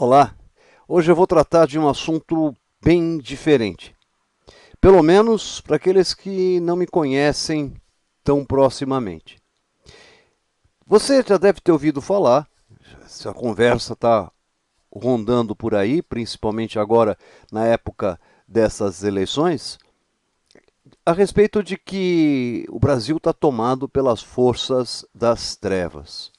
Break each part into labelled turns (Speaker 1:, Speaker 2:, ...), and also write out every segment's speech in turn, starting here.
Speaker 1: Olá, hoje eu vou tratar de um assunto bem diferente. Pelo menos para aqueles que não me conhecem tão proximamente. Você já deve ter ouvido falar, essa conversa está rondando por aí, principalmente agora na época dessas eleições, a respeito de que o Brasil está tomado pelas forças das trevas.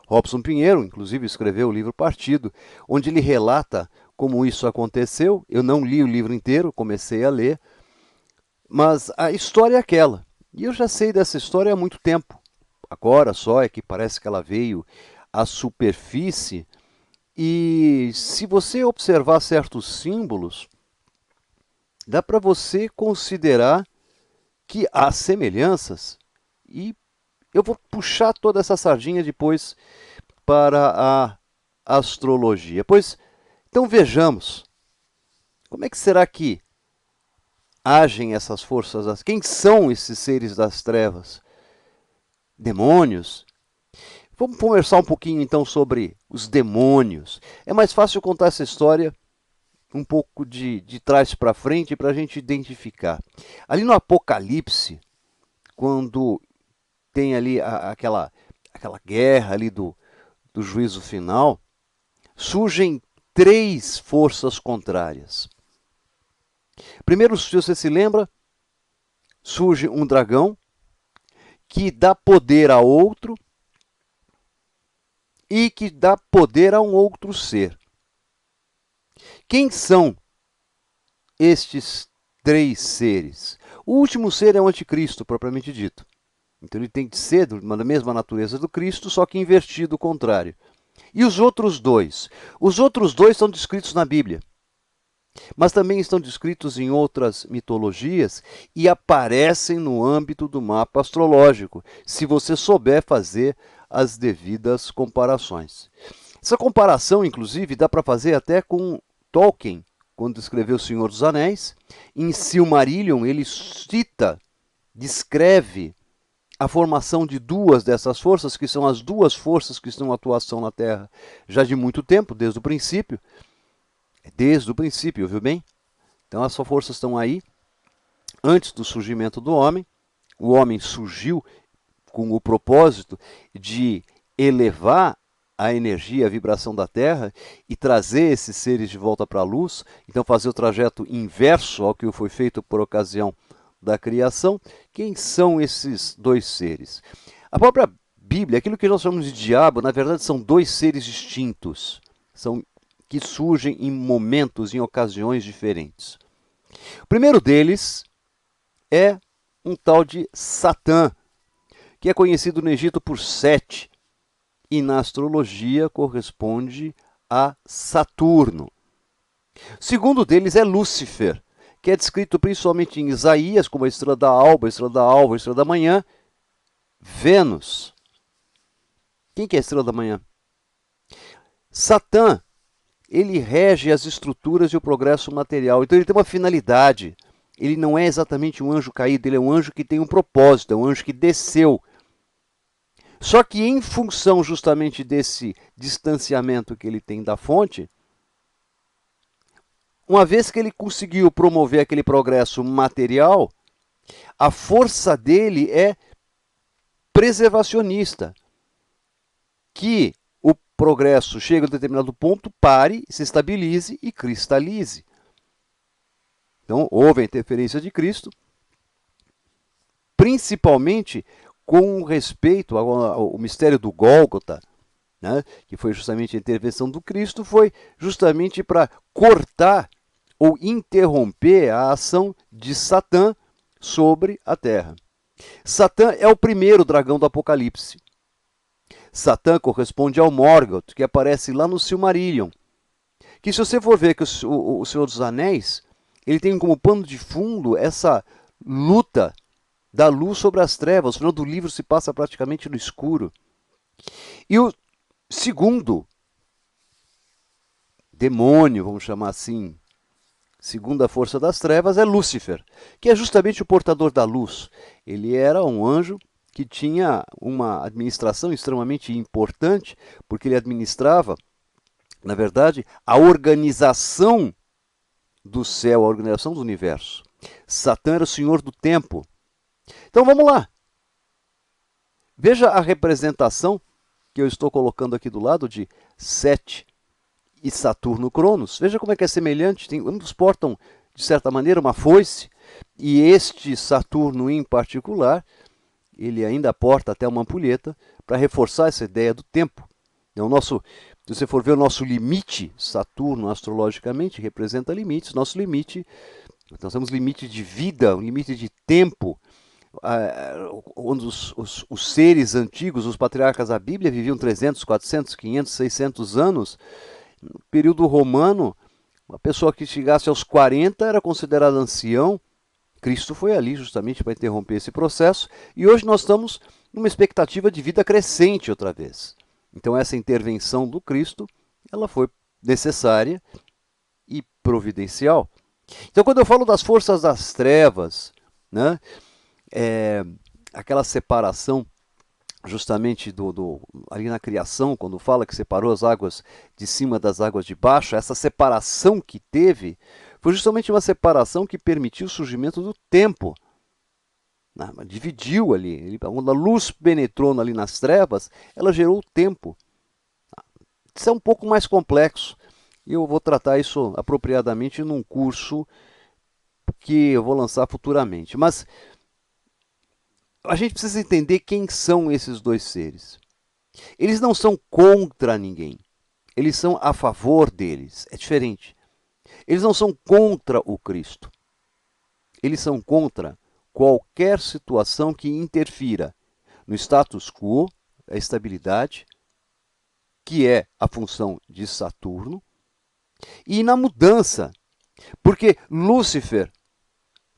Speaker 1: Robson Pinheiro, inclusive, escreveu o livro Partido, onde ele relata como isso aconteceu. Eu não li o livro inteiro, comecei a ler, mas a história é aquela. E eu já sei dessa história há muito tempo. Agora só é que parece que ela veio à superfície. E se você observar certos símbolos, dá para você considerar que há semelhanças. E eu vou puxar toda essa sardinha depois para a astrologia. Pois, então vejamos, como é que será que agem essas forças? Quem são esses seres das trevas? Demônios? Vamos conversar um pouquinho então sobre os demônios. É mais fácil contar essa história um pouco de trás para frente para a gente identificar. Ali no Apocalipse, quando tem ali aquela guerra ali do juízo final, surgem três forças contrárias. Primeiro, se você se lembra, surge um dragão que dá poder a outro e que dá poder a um outro ser. Quem são estes três seres? O último ser é o anticristo, propriamente dito. Então ele tem que ser da mesma natureza do Cristo, só que invertido o contrário. E os outros dois? Os outros dois são descritos na Bíblia, mas também estão descritos em outras mitologias e aparecem no âmbito do mapa astrológico, se você souber fazer as devidas comparações. Essa comparação, inclusive, dá para fazer até com Tolkien, quando escreveu O Senhor dos Anéis. Em Silmarillion, ele cita, descreve a formação de duas dessas forças, que são as duas forças que estão em atuação na Terra já de muito tempo, desde o princípio. Desde o princípio, viu bem? Então essas forças estão aí antes do surgimento do homem. O homem surgiu com o propósito de elevar a energia, a vibração da Terra e trazer esses seres de volta para a luz, então fazer o trajeto inverso ao que foi feito por ocasião da criação. Quem são esses dois seres? A própria Bíblia, aquilo que nós chamamos de diabo, na verdade são dois seres distintos, são que surgem em momentos, em ocasiões diferentes. O primeiro deles é um tal de Satã, que é conhecido no Egito por Sete, e na astrologia corresponde a Saturno. O segundo deles é Lúcifer, que é descrito principalmente em Isaías como a estrela da alva, a estrela da alva, a estrela da manhã. Vênus. Quem que é a estrela da manhã? Satã, ele rege as estruturas e o progresso material. Então ele tem uma finalidade. Ele não é exatamente um anjo caído, ele é um anjo que tem um propósito, é um anjo que desceu. Só que em função justamente desse distanciamento que ele tem da fonte, uma vez que ele conseguiu promover aquele progresso material, a força dele é preservacionista, que o progresso chega a um determinado ponto, pare, se estabilize e cristalize. Então, houve a interferência de Cristo, principalmente com respeito ao mistério do Gólgota, né, que foi justamente a intervenção do Cristo, foi justamente para cortar ou interromper a ação de Satã sobre a Terra. Satã é o primeiro dragão do Apocalipse. Satã corresponde ao Morgoth, que aparece lá no Silmarillion. Que se você for ver que o Senhor dos Anéis, ele tem como pano de fundo essa luta da luz sobre as trevas. O final do livro se passa praticamente no escuro. E o segundo demônio, vamos chamar assim, segunda força das trevas, é Lúcifer, que é justamente o portador da luz. Ele era um anjo que tinha uma administração extremamente importante, porque ele administrava na verdade, a organização do céu, a organização do universo. Satã era o senhor do tempo. Então vamos lá. Veja a representação que eu estou colocando aqui do lado de Sete e Saturno Cronos. Veja como é que é semelhante. Ambos portam, de certa maneira, uma foice. E este Saturno em particular, ele ainda porta até uma ampulheta para reforçar essa ideia do tempo. Se você for ver o nosso limite, Saturno astrologicamente representa limites. Nosso limite, nós temos limite de vida, um limite de tempo. Onde os seres antigos, os patriarcas da Bíblia, viviam 300, 400, 500, 600 anos. No período romano, uma pessoa que chegasse aos 40 era considerada ancião. Cristo foi ali justamente para interromper esse processo. E hoje nós estamos numa expectativa de vida crescente outra vez. Então essa intervenção do Cristo, ela foi necessária e providencial. Então quando eu falo das forças das trevas, né, aquela separação justamente ali na criação, quando fala que separou as águas de cima das águas de baixo, essa separação que teve foi justamente uma separação que permitiu o surgimento do tempo. Dividiu ali. Quando a luz penetrou ali nas trevas, ela gerou o tempo. Isso é um pouco mais complexo. E eu vou tratar isso apropriadamente num curso que eu vou lançar futuramente. Mas a gente precisa entender quem são esses dois seres. Eles não são contra ninguém. Eles são a favor deles. É diferente. Eles não são contra o Cristo. Eles são contra qualquer situação que interfira no status quo, a estabilidade, que é a função de Saturno, e na mudança. Porque Lúcifer,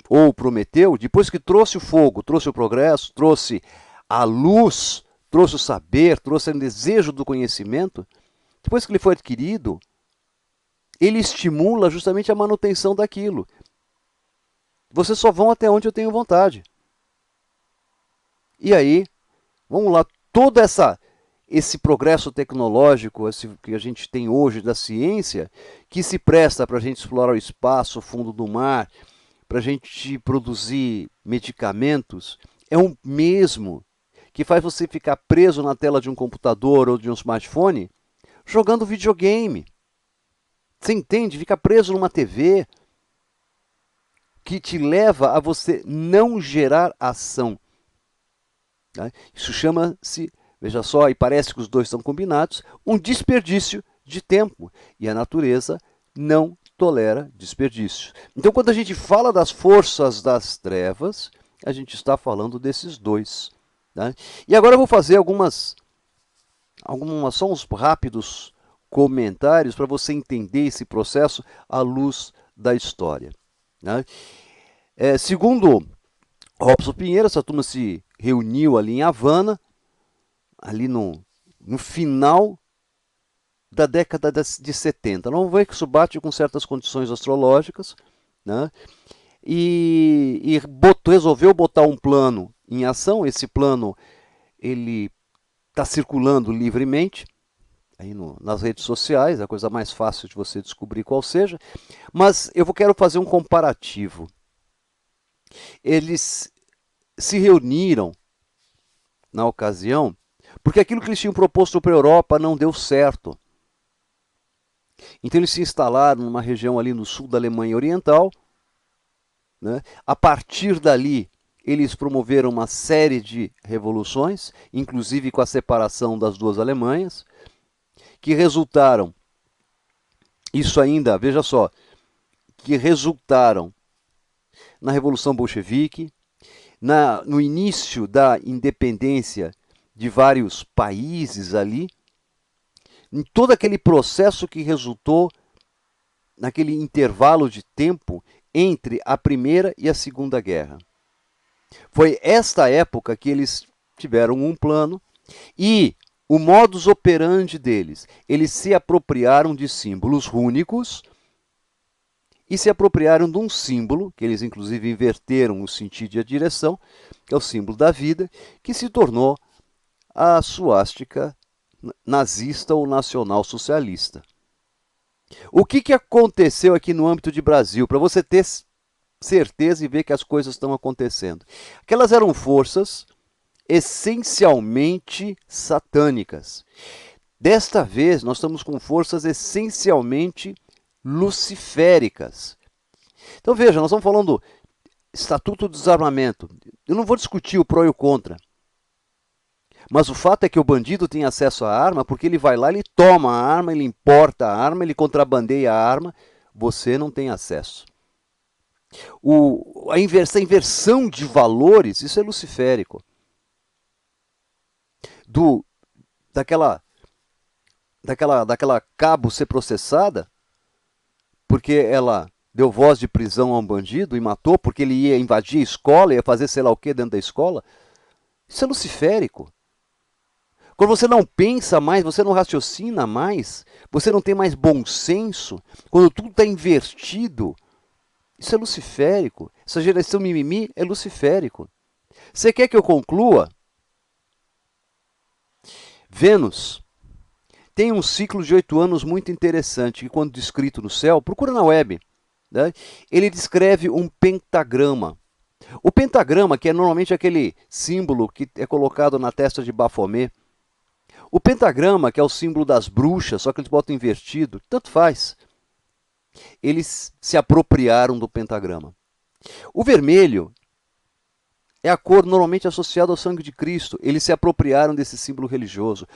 Speaker 1: ou Prometeu, depois que trouxe o fogo, trouxe o progresso, trouxe a luz, trouxe o saber, trouxe o desejo do conhecimento, depois que ele foi adquirido, ele estimula justamente a manutenção daquilo. Vocês só vão até onde eu tenho vontade. E aí, vamos lá, todo esse progresso tecnológico que a gente tem hoje da ciência, que se presta para a gente explorar o espaço, o fundo do mar, para a gente produzir medicamentos, é o mesmo que faz você ficar preso na tela de um computador ou de um smartphone jogando videogame. Você entende? Fica preso numa TV que te leva a você não gerar ação. Isso chama-se, veja só, e parece que os dois estão combinados, um desperdício de tempo. E a natureza não tolera desperdício. Então, quando a gente fala das forças das trevas, a gente está falando desses dois. Tá? E agora eu vou fazer só uns rápidos comentários para você entender esse processo à luz da história. Né? Segundo Robson Pinheiro, essa turma se reuniu ali em Havana, ali no final da década de 70. Não vou ver que isso bate com certas condições astrológicas, né? E resolveu botar um plano em ação. Esse plano ele está circulando livremente aí nas redes sociais, é a coisa mais fácil de você descobrir qual seja. Mas eu quero fazer um comparativo. Eles se reuniram na ocasião porque aquilo que eles tinham proposto para a Europa não deu certo. Então eles se instalaram numa região ali no sul da Alemanha Oriental. Né? A partir dali, eles promoveram uma série de revoluções, inclusive com a separação das duas Alemanhas, que resultaram, isso ainda, veja só, que resultaram na Revolução Bolchevique, no início da independência de vários países ali, em todo aquele processo que resultou naquele intervalo de tempo entre a Primeira e a Segunda Guerra. Foi esta época que eles tiveram um plano e o modus operandi deles, eles se apropriaram de símbolos rúnicos e se apropriaram de um símbolo, que eles inclusive inverteram o sentido e a direção, que é o símbolo da vida, que se tornou a suástica nazista ou nacional-socialista. O que aconteceu aqui no âmbito de Brasil, para você ter certeza e ver que as coisas estão acontecendo? Aquelas eram forças essencialmente satânicas. Desta vez, nós estamos com forças essencialmente luciféricas. Então veja, nós estamos falando do Estatuto do Desarmamento. Eu não vou discutir o pró e o contra. Mas o fato é que o bandido tem acesso à arma porque ele vai lá, ele toma a arma, ele importa a arma, ele contrabandeia a arma. Você não tem acesso. Essa inversão de valores, isso é luciférico. Daquela cabo ser processada porque ela deu voz de prisão a um bandido e matou porque ele ia invadir a escola, ia fazer sei lá o que dentro da escola. Isso é luciférico. Quando você não pensa mais, você não raciocina mais, você não tem mais bom senso, quando tudo está invertido, isso é luciférico. Essa geração mimimi é luciférico. Você quer que eu conclua? Vênus tem um ciclo de 8 anos muito interessante, que quando descrito no céu, procura na web, né? Ele descreve um pentagrama. O pentagrama, que é normalmente aquele símbolo que é colocado na testa de Bafomé, o pentagrama, que é o símbolo das bruxas, só que eles botam invertido, tanto faz. Eles se apropriaram do pentagrama. O vermelho é a cor normalmente associada ao sangue de Cristo. Eles se apropriaram desse símbolo religioso.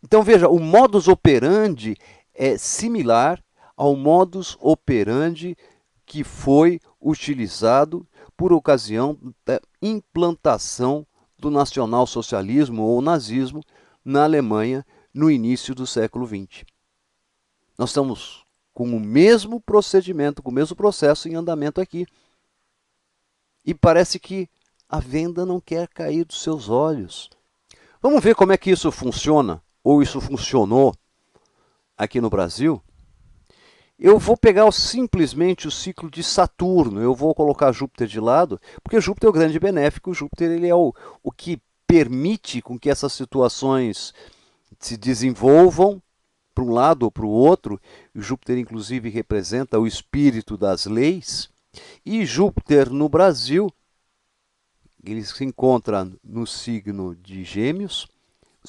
Speaker 1: Então veja, o modus operandi é similar ao modus operandi que foi utilizado por ocasião da implantação do nacionalsocialismo ou nazismo na Alemanha no início do século XX. Nós estamos com o mesmo procedimento, com o mesmo processo em andamento aqui. E parece que a venda não quer cair dos seus olhos. Vamos ver como é que isso funciona, ou isso funcionou aqui no Brasil? Eu vou pegar simplesmente o ciclo de Saturno, eu vou colocar Júpiter de lado, porque Júpiter é o grande benéfico, Júpiter ele é o que permite com que essas situações se desenvolvam para um lado ou para o outro. Júpiter, inclusive, representa o espírito das leis. E Júpiter, no Brasil, ele se encontra no signo de Gêmeos,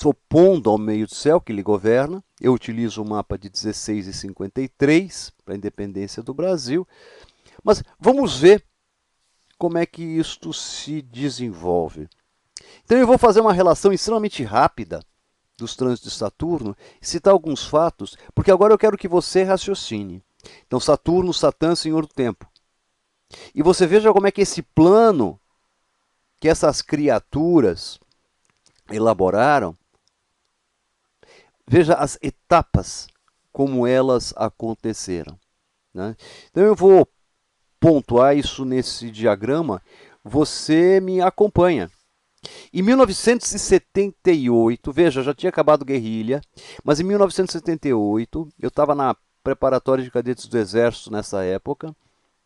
Speaker 1: opondo ao meio do céu que ele governa. Eu utilizo o mapa de 16,53 para a independência do Brasil. Mas vamos ver como é que isto se desenvolve. Então eu vou fazer uma relação extremamente rápida dos trânsitos de Saturno e citar alguns fatos, porque agora eu quero que você raciocine. Então Saturno, Satã, Senhor do Tempo. E você veja como é que esse plano que essas criaturas elaboraram, veja as etapas como elas aconteceram, né? Então eu vou pontuar isso nesse diagrama, você me acompanha. Em 1978, veja, já tinha acabado guerrilha, mas em 1978, eu estava na preparatória de cadetes do Exército nessa época,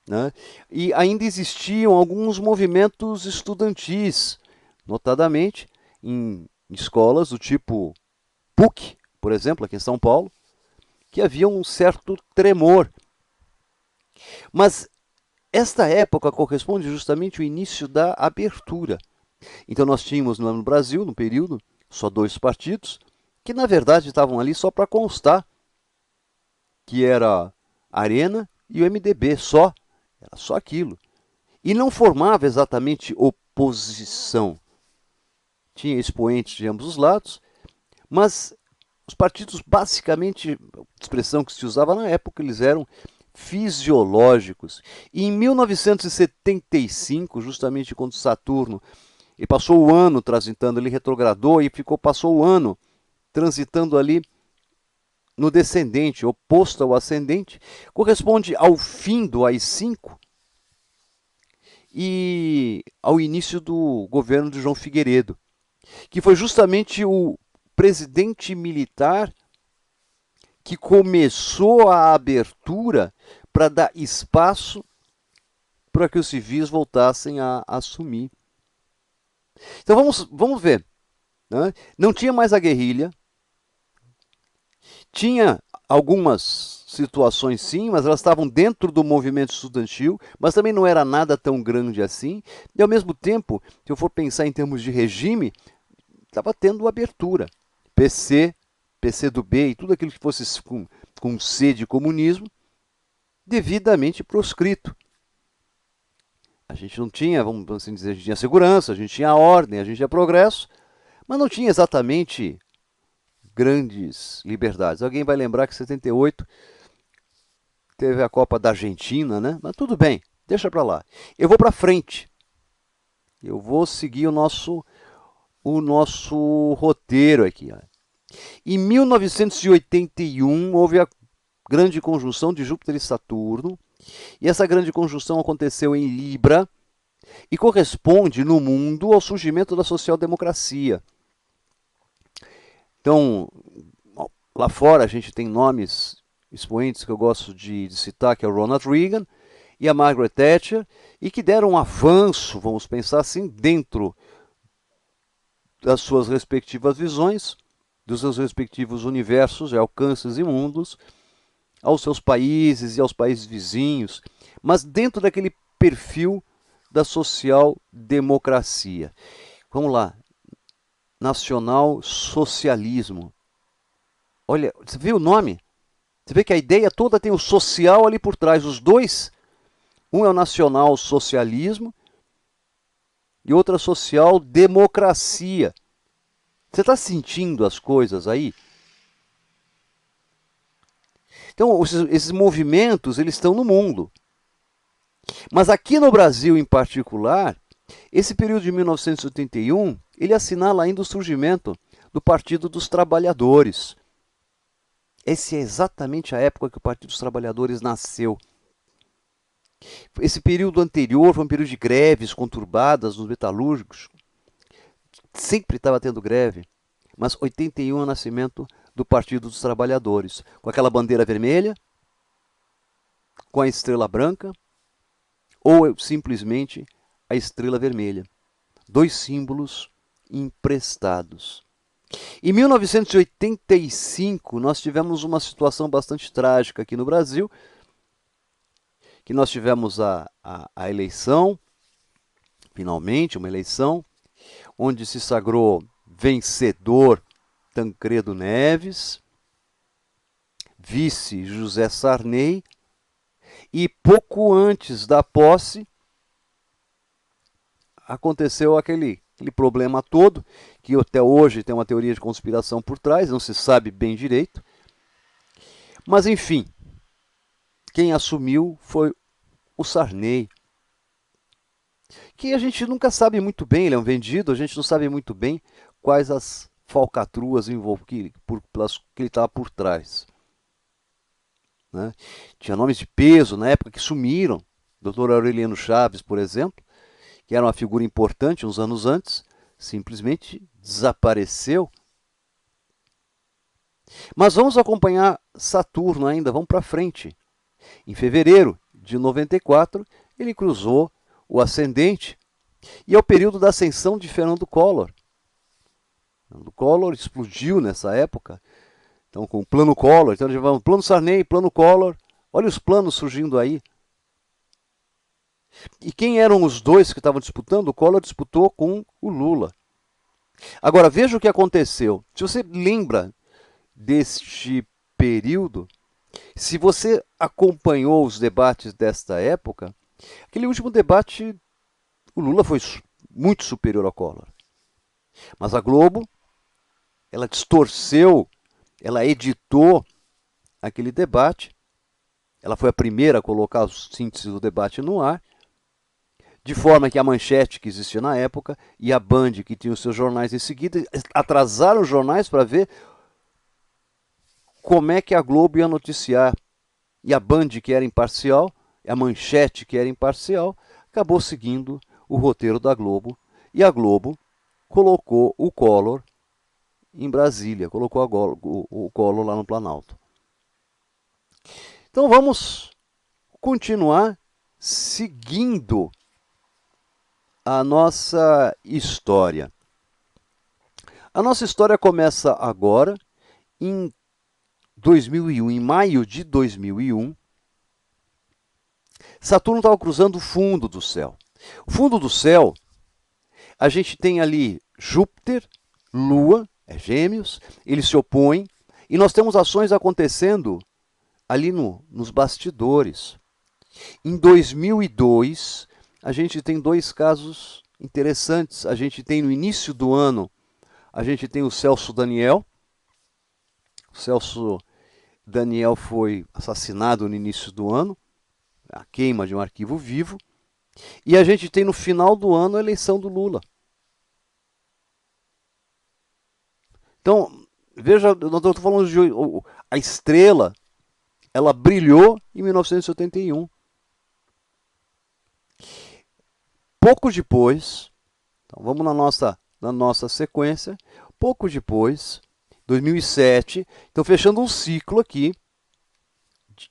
Speaker 1: né? E ainda existiam alguns movimentos estudantis, notadamente em escolas do tipo PUC, por exemplo, aqui em São Paulo, que havia um certo tremor. Mas esta época corresponde justamente ao início da abertura. Então nós tínhamos no Brasil, no período, só 2 partidos, que na verdade estavam ali só para constar, que era a Arena e o MDB, só. Era só aquilo. E não formava exatamente oposição. Tinha expoentes de ambos os lados, mas os partidos basicamente, a expressão que se usava na época, eles eram fisiológicos. E em 1975, justamente quando Saturno ele passou o ano transitando, ele retrogradou e passou o ano transitando ali no descendente, oposto ao ascendente, corresponde ao fim do AI-5 e ao início do governo de João Figueiredo, que foi justamente o presidente militar que começou a abertura para dar espaço para que os civis voltassem a assumir. Então vamos ver, né? Não tinha mais a guerrilha, tinha algumas situações sim, mas elas estavam dentro do movimento estudantil, mas também não era nada tão grande assim. E ao mesmo tempo, se eu for pensar em termos de regime, estava tendo abertura. PC, PCdoB e tudo aquilo que fosse com C de comunismo, devidamente proscrito. A gente não tinha, vamos assim dizer, a gente tinha segurança, a gente tinha ordem, a gente tinha progresso, mas não tinha exatamente grandes liberdades. Alguém vai lembrar que em 78 teve a Copa da Argentina, né? Mas tudo bem, deixa para lá. Eu vou para frente. Eu vou seguir o nosso roteiro aqui. Ó. Em 1981 houve a grande conjunção de Júpiter e Saturno, e essa grande conjunção aconteceu em Libra e corresponde no mundo ao surgimento da social-democracia. Então, lá fora a gente tem nomes expoentes que eu gosto de citar, que é o Ronald Reagan e a Margaret Thatcher, e que deram um avanço, vamos pensar assim, dentro das suas respectivas visões, dos seus respectivos universos e alcances e mundos, aos seus países e aos países vizinhos, mas dentro daquele perfil da social-democracia. Vamos lá, nacional-socialismo. Olha, você viu o nome? Você vê que a ideia toda tem o social ali por trás. Os dois, um é o nacional-socialismo e outro é social-democracia. Você está sentindo as coisas aí? Então, esses movimentos, eles estão no mundo. Mas aqui no Brasil, em particular, esse período de 1981, ele assinala ainda o surgimento do Partido dos Trabalhadores. Essa é exatamente a época que o Partido dos Trabalhadores nasceu. Esse período anterior foi um período de greves conturbadas nos metalúrgicos. Sempre estava tendo greve. Mas 81 é o nascimento do Partido dos Trabalhadores. Com aquela bandeira vermelha, com a estrela branca, ou simplesmente a estrela vermelha. Dois símbolos emprestados. Em 1985, nós tivemos uma situação bastante trágica aqui no Brasil, que nós tivemos a eleição, finalmente uma eleição, onde se sagrou vencedor Tancredo Neves, vice José Sarney, e pouco antes da posse aconteceu aquele problema todo, que até hoje tem uma teoria de conspiração por trás, não se sabe bem direito. Mas enfim, quem assumiu foi o Sarney, que a gente nunca sabe muito bem, ele é um vendido, a gente não sabe muito bem quais as falcatruas que ele estava por trás. Né? Tinha nomes de peso na época que sumiram, Dr. Aureliano Chaves, por exemplo, que era uma figura importante uns anos antes, simplesmente desapareceu. Mas vamos acompanhar Saturno ainda, vamos para frente. Em fevereiro de 94, ele cruzou o ascendente e é o período da ascensão de Fernando Collor. Fernando Collor explodiu nessa época, então com o plano Collor, então já vamos plano Sarney, plano Collor, olha os planos surgindo aí. E quem eram os dois que estavam disputando? O Collor disputou com o Lula. Agora, veja o que aconteceu. Se você lembra deste período, se você acompanhou os debates desta época, aquele último debate, o Lula foi muito superior ao Collor. Mas a Globo, ela distorceu, ela editou aquele debate, ela foi a primeira a colocar os sínteses do debate no ar, de forma que a Manchete, que existia na época, e a Band, que tinha os seus jornais em seguida, atrasaram os jornais para ver como é que a Globo ia noticiar. E a Band, que era imparcial, a Manchete, que era imparcial, acabou seguindo o roteiro da Globo. E a Globo colocou o Collor em Brasília, colocou o Collor lá no Planalto. Então vamos continuar seguindo a nossa história. A nossa história começa agora em 2001, em maio de 2001, Saturno estava cruzando o fundo do céu. O fundo do céu, a gente tem ali Júpiter, Lua, é Gêmeos, eles se opõem, e nós temos ações acontecendo ali nos bastidores. Em 2002, a gente tem dois casos interessantes. A gente tem no início do ano, a gente tem o Celso Daniel. O Celso Daniel foi assassinado no início do ano, a queima de um arquivo vivo. E a gente tem no final do ano a eleição do Lula. Então, veja, eu estou falando de a estrela, ela brilhou em 1971. Pouco depois, então vamos na nossa sequência, pouco depois, 2007, então fechando um ciclo aqui,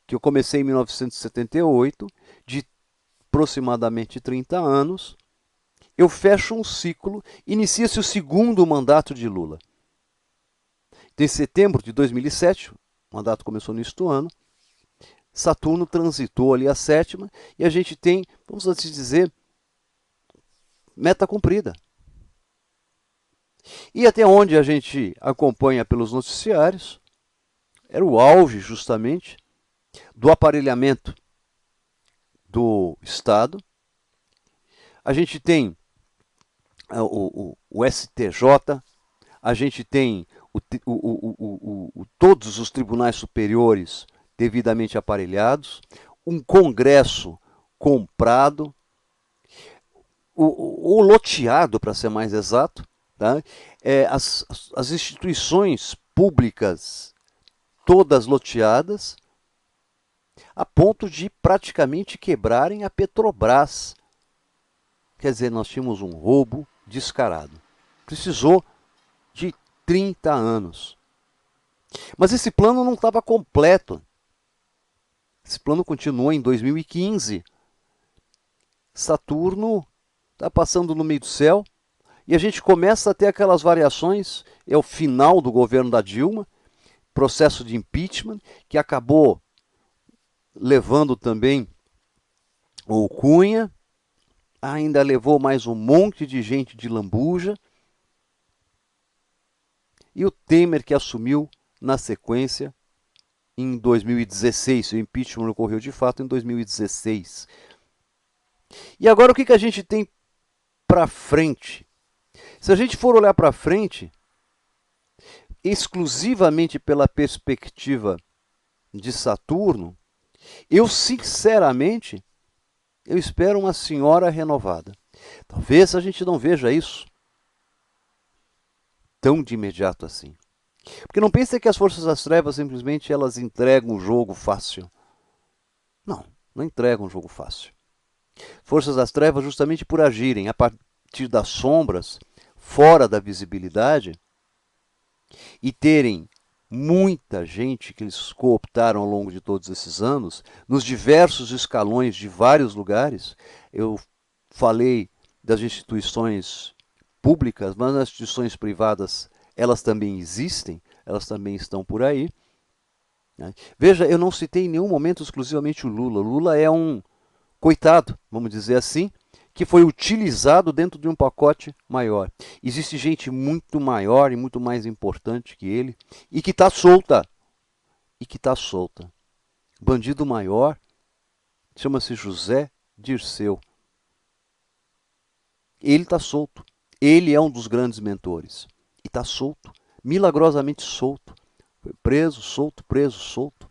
Speaker 1: que eu comecei em 1978, de aproximadamente 30 anos, eu fecho um ciclo, inicia-se o segundo mandato de Lula. Então, em setembro de 2007, o mandato começou no início do ano, Saturno transitou ali a sétima, e a gente tem, vamos assim dizer, meta cumprida. E até onde a gente acompanha pelos noticiários, era o auge justamente do aparelhamento do Estado. A gente tem o STJ, a gente tem todos os tribunais superiores devidamente aparelhados, um Congresso comprado, ou loteado, para ser mais exato, tá? As instituições públicas todas loteadas, a ponto de praticamente quebrarem a Petrobras. Quer dizer, nós tínhamos um roubo descarado. Precisou de 30 anos. Mas esse plano não estava completo. Esse plano continuou em 2015. Saturno está passando no meio do céu e a gente começa a ter aquelas variações. É o final do governo da Dilma, processo de impeachment, que acabou levando também o Cunha, ainda levou mais um monte de gente de lambuja, e o Temer, que assumiu na sequência em 2016. O impeachment ocorreu de fato em 2016. E agora o que a gente tem para frente? Se a gente for olhar para frente, exclusivamente pela perspectiva de Saturno, eu sinceramente, eu espero uma senhora renovada. Talvez a gente não veja isso tão de imediato assim. Porque não pense que as forças das trevas simplesmente elas entregam o jogo fácil. Não, não entregam o jogo fácil. Forças das trevas, justamente por agirem a partir das sombras, fora da visibilidade, e terem muita gente que eles cooptaram ao longo de todos esses anos, nos diversos escalões de vários lugares. Eu falei das instituições públicas, mas as instituições privadas, elas também existem, elas também estão por aí. Veja, eu não citei em nenhum momento exclusivamente o Lula. O Lula é um coitado, vamos dizer assim, que foi utilizado dentro de um pacote maior. Existe gente muito maior e muito mais importante que ele e que está solta. Bandido maior chama-se José Dirceu. Ele está solto. Ele é um dos grandes mentores. E está solto, milagrosamente solto. Foi preso, solto, preso, solto.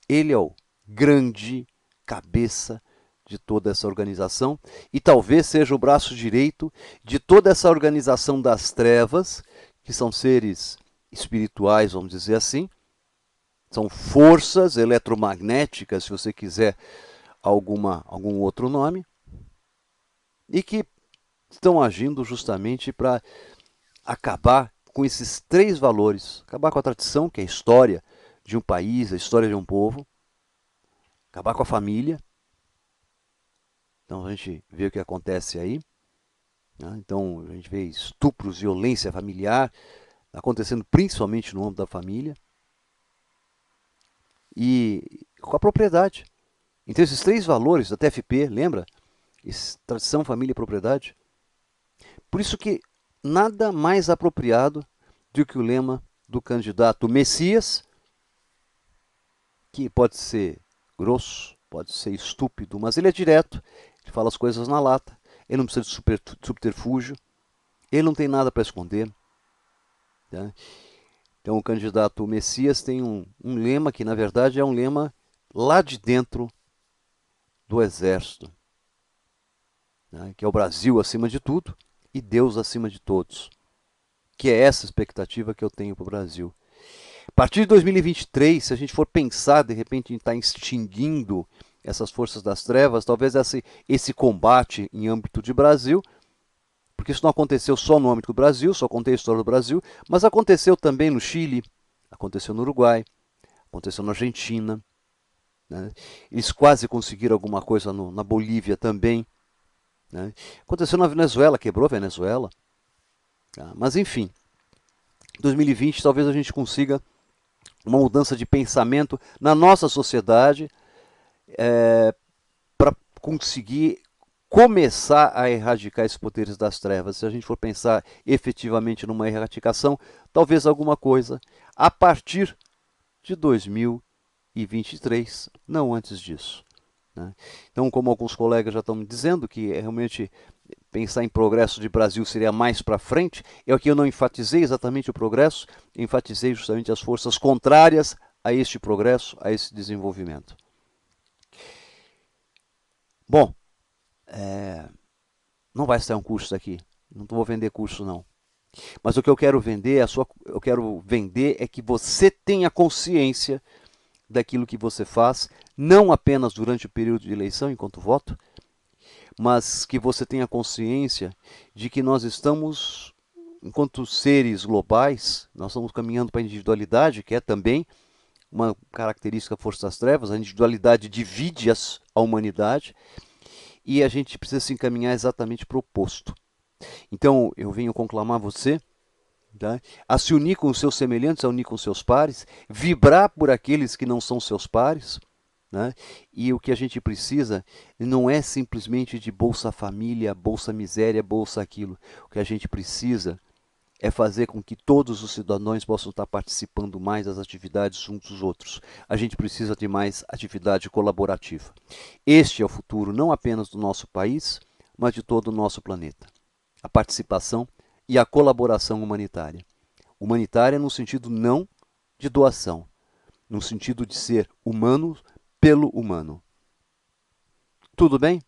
Speaker 1: Ele é o grande cabeça de toda essa organização e talvez seja o braço direito de toda essa organização das trevas, que são seres espirituais, vamos dizer assim, são forças eletromagnéticas, se você quiser algum outro nome, e que estão agindo justamente para acabar com esses três valores, acabar com a tradição, que é a história de um país, a história de um povo, acabar com a família. Então a gente vê o que acontece aí. Então a gente vê estupros, violência familiar acontecendo principalmente no âmbito da família. e com a propriedade. Então esses três valores da TFP, lembra? Tradição, família e propriedade. Por isso que nada mais apropriado do que o lema do candidato Messias, que pode ser grosso, pode ser estúpido, mas ele é direto, ele fala as coisas na lata, ele não precisa de subterfúgio, ele não tem nada para esconder. Tá? Então o candidato Messias tem um lema que na verdade é um lema lá de dentro do exército, né? Que é o Brasil acima de tudo e Deus acima de todos. Que é essa expectativa que eu tenho para o Brasil. A partir de 2023, se a gente for pensar de repente em estar extinguindo essas forças das trevas, talvez esse combate em âmbito de Brasil, porque isso não aconteceu só no âmbito do Brasil, só contei a história do Brasil, mas aconteceu também no Chile, aconteceu no Uruguai, aconteceu na Argentina, né? Eles quase conseguiram alguma coisa na Bolívia também, né? Aconteceu na Venezuela, quebrou a Venezuela, tá? Mas enfim, 2020 talvez a gente consiga uma mudança de pensamento na nossa sociedade para conseguir começar a erradicar esses poderes das trevas. Se a gente for pensar efetivamente numa erradicação, talvez alguma coisa a partir de 2023, não antes disso. Né? Então, como alguns colegas já estão me dizendo que realmente pensar em progresso de Brasil seria mais para frente, é o que eu não enfatizei exatamente o progresso, enfatizei justamente as forças contrárias a este progresso, a esse desenvolvimento. Bom, não vai sair um curso daqui, não vou vender curso não. Mas o que eu quero vender, eu quero vender é que você tenha consciência daquilo que você faz, não apenas durante o período de eleição, enquanto voto, mas que você tenha consciência de que nós estamos, enquanto seres globais, nós estamos caminhando para a individualidade, que é também uma característica da força das trevas. A individualidade divide a humanidade e a gente precisa se encaminhar exatamente para o oposto. Então, eu venho conclamar você, tá, a se unir com os seus semelhantes, a unir com os seus pares, vibrar por aqueles que não são seus pares, né? E o que a gente precisa não é simplesmente de Bolsa Família, Bolsa Miséria, Bolsa aquilo. O que a gente precisa é fazer com que todos os cidadãos possam estar participando mais das atividades uns dos outros. A gente precisa de mais atividade colaborativa. Este é o futuro não apenas do nosso país, mas de todo o nosso planeta. A participação e a colaboração humanitária. Humanitária no sentido não de doação, no sentido de ser humano pelo humano. Tudo bem?